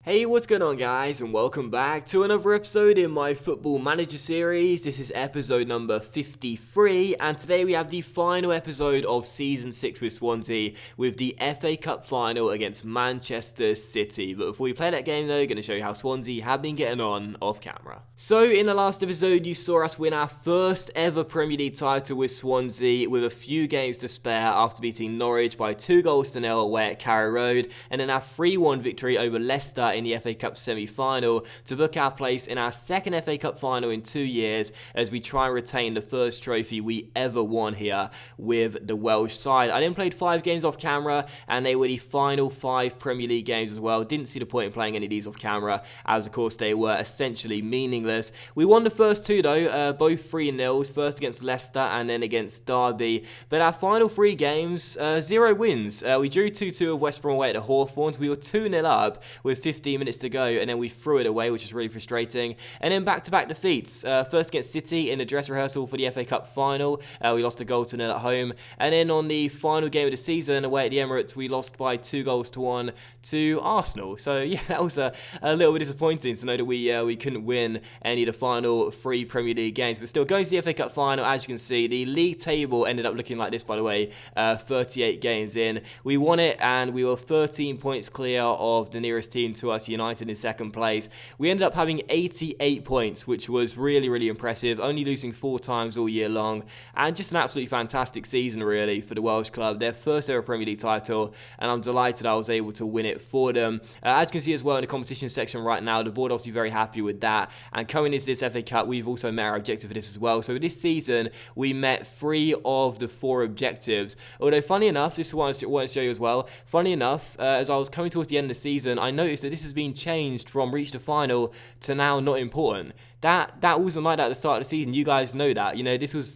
Hey, what's going on guys, and welcome back to another episode in my Football Manager series. This is episode number 53, and today we have the final episode of Season 6 with Swansea, with the FA Cup final against Manchester City. But before we play that game though, I'm going to show you how Swansea have been getting on off camera. So in the last episode, you saw us win our first ever Premier League title with Swansea, with a few games to spare after beating Norwich by 2-0 away at Carrow Road, and then our 3-1 victory over Leicester in the FA Cup semi-final to book our place in our second FA Cup final in 2 years as we try and retain the first trophy we ever won here with the Welsh side. I then played 5 games off camera, and they were the final 5 Premier League games as well. Didn't see the point in playing any of these off camera, as of course they were essentially meaningless. We won the first 2 though, both 3-0s, first against Leicester and then against Derby. But our final 3 games, 0 wins. We drew 2-2 with West Brom away at the Hawthorns. We were 2-0 up with 15 minutes to go, and then we threw it away, which is really frustrating. And then back-to-back defeats. First against City in the dress rehearsal for the FA Cup final. We lost 1-0 at home. And then on the final game of the season away at the Emirates, we lost by 2-1 to Arsenal. So yeah, that was a little bit disappointing to know that we couldn't win any of the final 3 Premier League games. But still, going to the FA Cup final, as you can see, the league table ended up looking like this, by the way, 38 games in. We won it, and we were 13 points clear of the nearest team to us, United, in second place. We ended up having 88 points, which was really, really impressive, only losing 4 times all year long, and just an absolutely fantastic season, really, for the Welsh club. Their first ever Premier League title, and I'm delighted I was able to win it for them. As you can see as well in the competition section right now, the board obviously very happy with that, and coming into this FA Cup, we've also met our objective for this as well. So this season, we met 3 of the 4 objectives, although funny enough, this is what I want to show you as well, funny enough, as I was coming towards the end of the season, I noticed that this has been changed from reach the final to now not important. That wasn't like that at the start of the season. You guys know that. You know, this was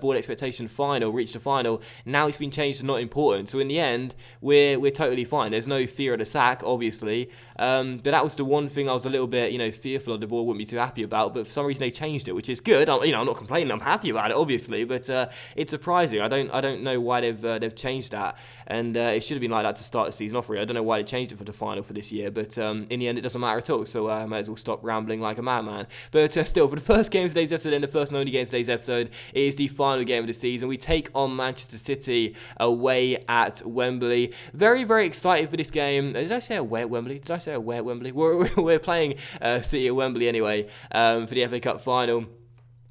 board expectation final, reach the final. Now it's been changed to not important. So in the end, we're totally fine. There's no fear of the sack, obviously. But that was the one thing I was a little bit, fearful of. The board wouldn't be too happy about. But for some reason they changed it, which is good. I'm not complaining. I'm happy about it, obviously. But it's surprising. I don't know why they've changed that. And it should have been like that to start the season off. Really, I don't know why they changed it for the final for this year. But in the end, it doesn't matter at all. So I might as well stop rambling like a madman. But still, for the first game of today's episode and the first and only game of today's episode, it is the final game of the season. We take on Manchester City away at Wembley. Very, very excited for this game. Did I say away at Wembley? We're playing City at Wembley anyway for the FA Cup final.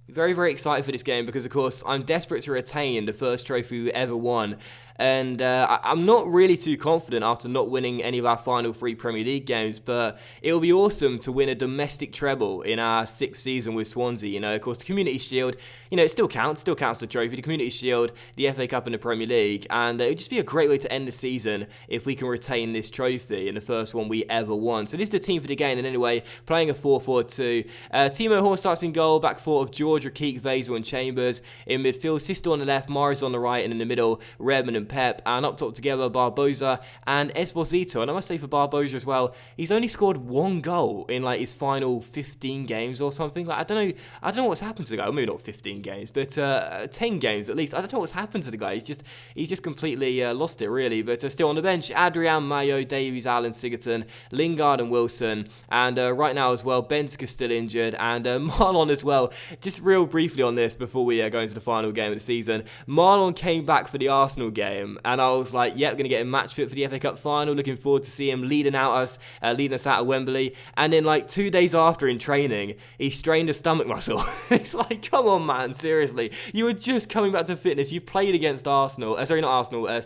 Very, very excited for this game because, of course, I'm desperate to retain the first trophy we ever won. And I'm not really too confident after not winning any of our final 3 Premier League games, but it'll be awesome to win a domestic treble in our 6th season with Swansea. Of course, the Community Shield, it still counts the trophy, the Community Shield, the FA Cup and the Premier League, and it would just be a great way to end the season if we can retain this trophy in the first one we ever won. So this is the team for the game, and anyway, playing a 4-4-2. Timo Horn starts in goal, back 4 of George, Rakik, Vazel and Chambers. In midfield, Sisto on the left, Morris on the right, and in the middle, Redmond and Pep, and up top together Barbosa and Esposito. And I must say for Barbosa as well, he's only scored 1 goal in his final 15 games or something. I don't know what's happened to the guy. Well, maybe not 15 games, but 10 games at least. I don't know what's happened to the guy. He's just completely lost it, really. But still on the bench, Adrian, Mayo, Davies, Allen, Sigerton, Lingard and Wilson, and right now as well, Benzka's still injured, and Marlon as well. Just real briefly on this before we go into the final game of the season, Marlon came back for the Arsenal game, and I was like, yep, going to get him match fit for the FA Cup final. Looking forward to see him leading us out at Wembley. And then 2 days after in training, he strained a stomach muscle. It's like, come on, man, seriously. You were just coming back to fitness. You played against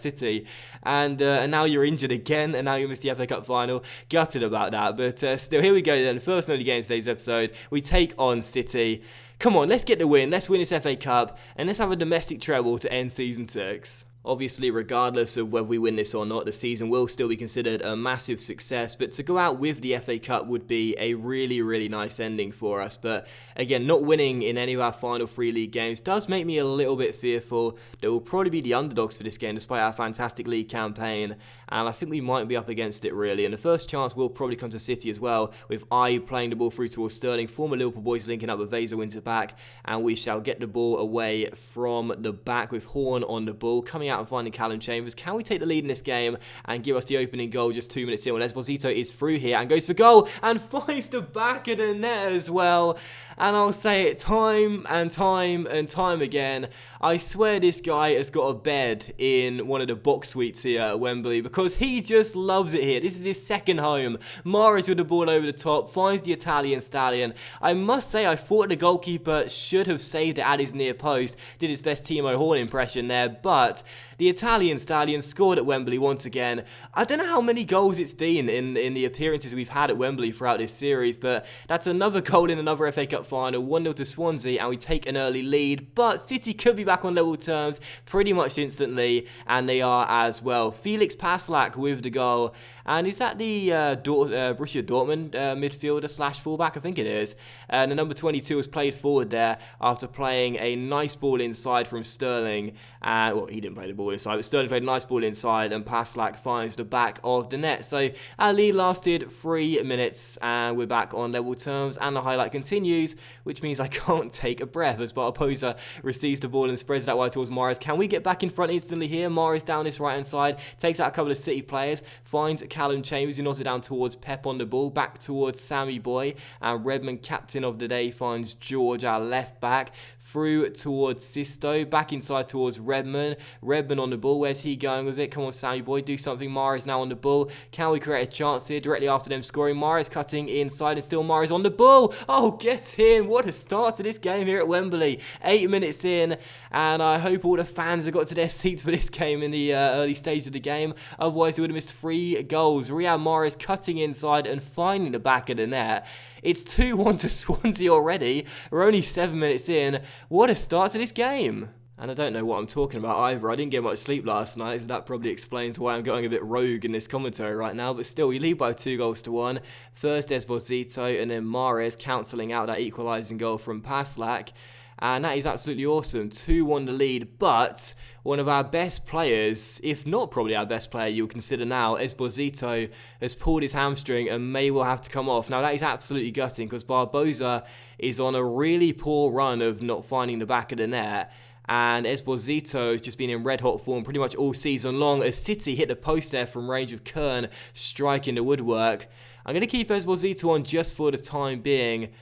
City, and now you're injured again, and now you missed the FA Cup final. Gutted about that, but still, here we go then. First and only game of today's episode. We take on City. Come on, let's get the win. Let's win this FA Cup, and let's have a domestic treble to end Season 6. Obviously, regardless of whether we win this or not, the season will still be considered a massive success, but to go out with the FA Cup would be a really, really nice ending for us. But again, not winning in any of our final 3 league games does make me a little bit fearful that we'll probably be the underdogs for this game despite our fantastic league campaign, and I think we might be up against it really. And the first chance will probably come to City as well, with Ayew playing the ball through towards Sterling, former Liverpool boys linking up with Vazel into back, and we shall get the ball away from the back with Horn on the ball, coming out out and finding Callum Chambers. Can we take the lead in this game and give us the opening goal just 2 minutes in? Well, Esposito is through here and goes for goal and finds the back of the net as well. And I'll say it time and time and time again, I swear this guy has got a bed in one of the box suites here at Wembley because he just loves it here. This is his second home. Mahrez with the ball over the top, finds the Italian stallion. I must say, I thought the goalkeeper should have saved it at his near post. Did his best Timo Horn impression there, but the Italian stallion scored at Wembley once again. I don't know how many goals it's been in the appearances we've had at Wembley throughout this series, but that's another goal in another FA Cup final, 1-0 to Swansea, and we take an early lead. But City could be back on level terms pretty much instantly, and they are as well. Felix Paslak with the goal, and is that the Borussia Dortmund midfielder slash fullback? I think it is. And the number 22 has played forward there after playing a nice ball inside from Sterling. Well, he didn't play the ball inside, but Sterling played a nice ball inside, and Paslak finds the back of the net. So our lead lasted 3 minutes, and we're back on level terms, and the highlight continues, which means I can't take a breath as Barbosa receives the ball and spreads that wide towards Mahrez. Can we get back in front instantly here? Mahrez down this right-hand side, takes out a couple of City players, finds Callum Chambers, who knocks it down towards Pep on the ball, back towards Sammy Boy, and Redmond, captain of the day, finds George, our left back, through towards Sisto, back inside towards Redmond. Redmond on the ball, where's he going with it? Come on, Sammy Boy, do something. Mahrez now on the ball. Can we create a chance here directly after them scoring? Mahrez cutting inside, and still Mahrez on the ball. Oh, get in. What a start to this game here at Wembley. 8 minutes in, and I hope all the fans have got to their seats for this game in the early stage of the game. Otherwise, they would have missed 3 goals. Riyad Mahrez cutting inside and finding the back of the net. It's 2-1 to Swansea already. We're only 7 minutes in. What a start to this game. And I don't know what I'm talking about either. I didn't get much sleep last night, so that probably explains why I'm going a bit rogue in this commentary right now. But still, we lead by 2-1. First Esposito and then Mahrez cancelling out that equalising goal from Paslak. And that is absolutely awesome. 2-1 the lead, but one of our best players, if not probably our best player you'll consider now, Esposito, has pulled his hamstring and may well have to come off. Now that is absolutely gutting because Barbosa is on a really poor run of not finding the back of the net. And Esposito has just been in red-hot form pretty much all season long as City hit the post there from range of Kern, striking the woodwork. I'm going to keep Esposito on just for the time being,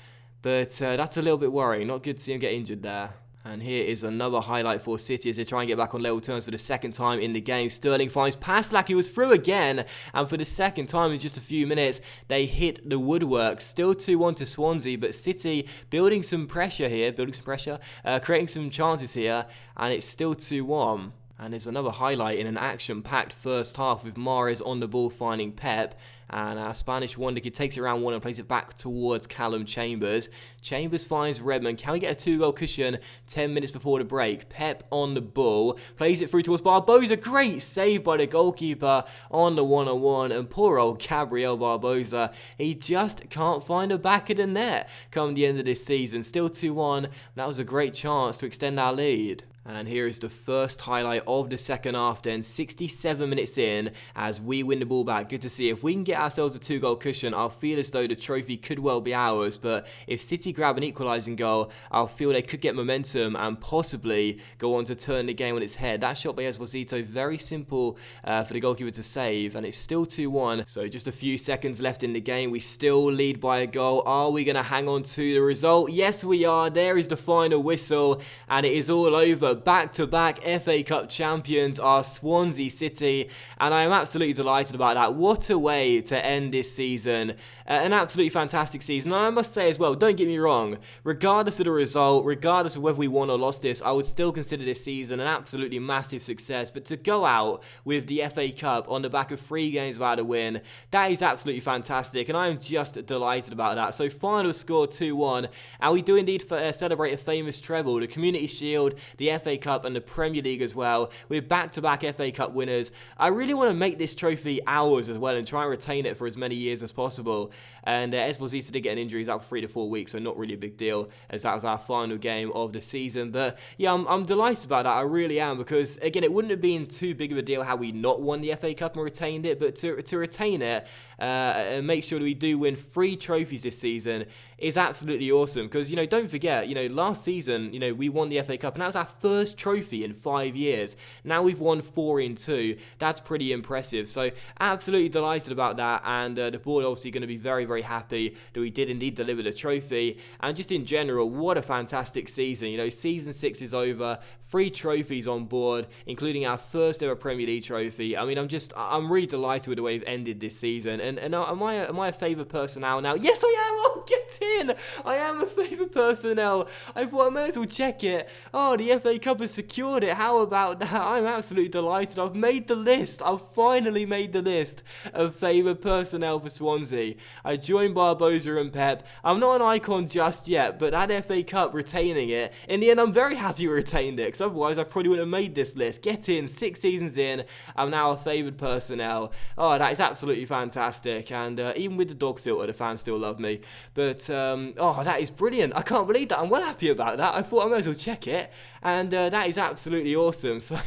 but that's a little bit worrying. Not good to see him get injured there. And here is another highlight for City as they try and get back on level terms for the second time in the game. Sterling finds Paslak, who was through again. And for the second time in just a few minutes, they hit the woodwork. Still 2-1 to Swansea, but City building some pressure here. Creating some chances here. And it's still 2-1. And there's another highlight in an action-packed first half with Mahrez on the ball finding Pep. And our Spanish wonder kid takes it around one and plays it back towards Callum Chambers. Chambers finds Redmond. Can we get a 2-goal cushion 10 minutes before the break? Pep on the ball. Plays it through towards Barbosa. Great save by the goalkeeper on the 1-on-1. And poor old Gabriel Barbosa. He just can't find the back of the net come the end of this season. Still 2-1. That was a great chance to extend our lead. And here is the first highlight of the second half then, 67 minutes in as we win the ball back. Good to see. If we can get ourselves a 2-goal cushion, I'll feel as though the trophy could well be ours. But if City grab an equalising goal, I'll feel they could get momentum and possibly go on to turn the game on its head. That shot by Esposito, very simple for the goalkeeper to save, and it's still 2-1. So just a few seconds left in the game. We still lead by a goal. Are we going to hang on to the result? Yes, we are. There is the final whistle, and it is all over. Back-to-back FA Cup champions are Swansea City, and I am absolutely delighted about that. What a way to end this season. An absolutely fantastic season. And I must say as well, don't get me wrong, regardless of the result, regardless of whether we won or lost this, I would still consider this season an absolutely massive success. But to go out with the FA Cup on the back of 3 games without a win, that is absolutely fantastic, and I am just delighted about that. So final score 2-1, and we do indeed celebrate a famous treble, the Community Shield, the FA Cup and the Premier League as well. We're back-to-back FA Cup winners. I really want to make this trophy ours as well and try and retain it for as many years as possible. And Esposito did get an injury. He's out for 3 to 4 weeks, so not really a big deal as that was our final game of the season. But yeah, I'm delighted about that. I really am, because again, it wouldn't have been too big of a deal had we not won the FA Cup and retained it, but to retain it and make sure that we do win 3 trophies this season is absolutely awesome. Because, you know, don't forget, you know, last season, you know, we won the FA Cup and that was our first trophy in 5 years. Now we've won 4 in 2. That's pretty impressive. So absolutely delighted about that, and the board obviously going to be very, very happy that we did indeed deliver the trophy. And just in general, what a fantastic season. You know, season 6 is over, 3 trophies on board, including our first ever Premier League trophy. I mean, I'm really delighted with the way we've ended this season. And am I a favoured personnel now? Yes, I am. Oh, get in. I am a favoured personnel. I thought I might as well check it. Oh, the FA Cup has secured it. How about that? I'm absolutely delighted. I've made the list. I've finally made the list of favoured personnel for Swansea. I joined Barbosa and Pep. I'm not an icon just yet, but that FA Cup, retaining it, in the end, I'm very happy we retained it, because otherwise I probably wouldn't have made this list. Get in, 6 seasons in, I'm now a favoured personnel. Oh, that is absolutely fantastic, and even with the dog filter, the fans still love me. But, oh, that is brilliant. I can't believe that. I'm well happy about that. I thought I might as well check it, and that is absolutely awesome. So,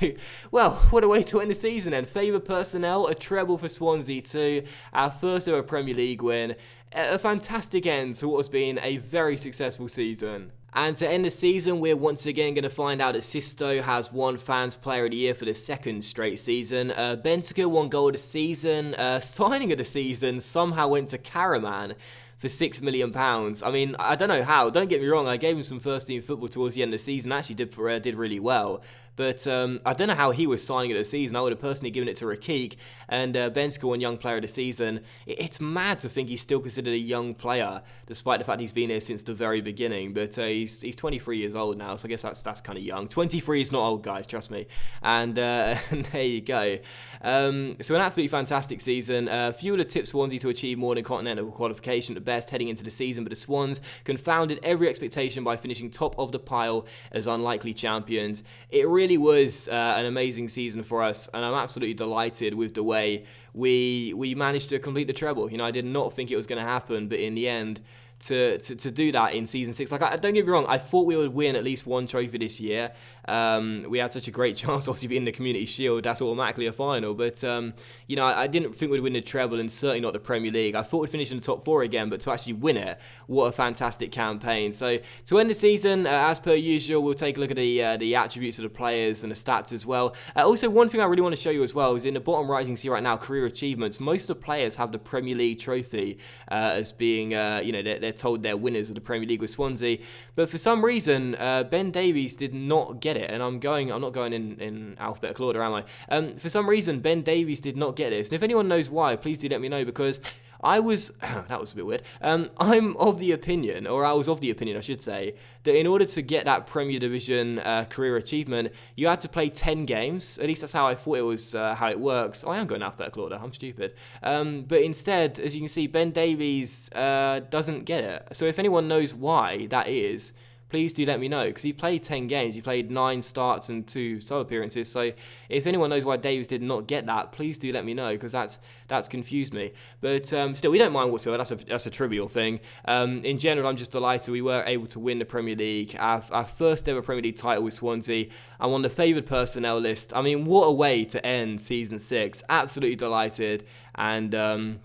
well, what a way to end the season then. Favoured personnel, a treble for Swansea too, our first ever Premier League win. A fantastic end to what has been a very successful season. And to end the season, we're once again going to find out that Sisto has won Fans Player of the Year for the 2nd straight season. Bentancur won Goal of the Season. Signing of the season somehow went to Karaman for £6 million. I mean, I don't know how. Don't get me wrong, I gave him some first team football towards the end of the season. Actually did really well. But I don't know how he was signing of the season. I would have personally given it to Rakik. And Bentancur won Young Player of the Season. It's mad to think he's still considered a young player, despite the fact he's been here since the very beginning. But he's 23 years old now, so I guess that's kind of young. 23 is not old, guys, trust me. And there you go. So an absolutely fantastic season. Few of the tips Swansea to achieve more than continental qualification at best heading into the season, but the Swans confounded every expectation by finishing top of the pile as unlikely champions. It really was an amazing season for us, and I'm absolutely delighted with the way we managed to complete the treble. You know, I did not think it was going to happen, but in the end, to do that in season 6, like, don't get me wrong, I thought we would win at least one trophy this year. We had such a great chance, obviously, being in the Community Shield. That's automatically a final. But, you know, I didn't think we'd win the treble, and certainly not the Premier League. I thought we'd finish in the top 4 again, but to actually win it, what a fantastic campaign. So, to end the season, as per usual, we'll take a look at the attributes of the players and the stats as well. Also, one thing I really want to show you as well is in the bottom right, you can see right now, career achievements. Most of the players have the Premier League trophy as being, you know, they're told they're winners of the Premier League with Swansea. But for some reason, Ben Davies did not get it, and I'm not going in alphabetical order, am I? For some reason, Ben Davies did not get this, and if anyone knows why, please do let me know, because I was, that was a bit weird, I was of the opinion, I should say, that in order to get that Premier Division career achievement, you had to play 10 games, at least that's how I thought it was, how it works. I am going alphabetical order, I'm stupid. But instead, as you can see, Ben Davies doesn't get it. So if anyone knows why that is, please do let me know, because he played 10 games. He played 9 starts and 2 sub appearances. So if anyone knows why Davies did not get that, please do let me know, because that's confused me. But still, we don't mind whatsoever. That's a trivial thing. In general, I'm just delighted we were able to win the Premier League. Our first ever Premier League title with Swansea. I'm on the favoured personnel list. I mean, what a way to end season 6. Absolutely delighted. And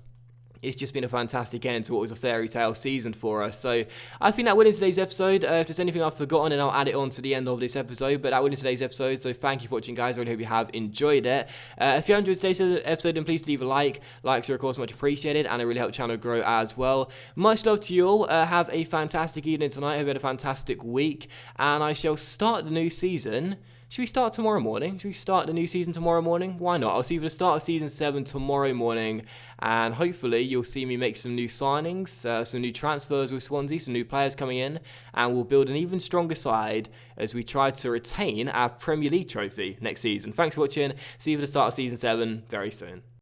it's just been a fantastic end to what was a fairy tale season for us. So I think that will end today's episode. If there's anything I've forgotten, then I'll add it on to the end of this episode. But that will end today's episode. So thank you for watching, guys. I really hope you have enjoyed it. If you enjoyed today's episode, then please leave a like. Likes are, of course, much appreciated, and it really helps the channel grow as well. Much love to you all. Have a fantastic evening tonight. I hope you had a fantastic week. And I shall start the new season. Should we start tomorrow morning? Should we start the new season tomorrow morning? Why not? I'll see you for the start of season 7 tomorrow morning, and hopefully you'll see me make some new signings, some new transfers with Swansea, some new players coming in, and we'll build an even stronger side as we try to retain our Premier League trophy next season. Thanks for watching. See you for the start of season 7 very soon.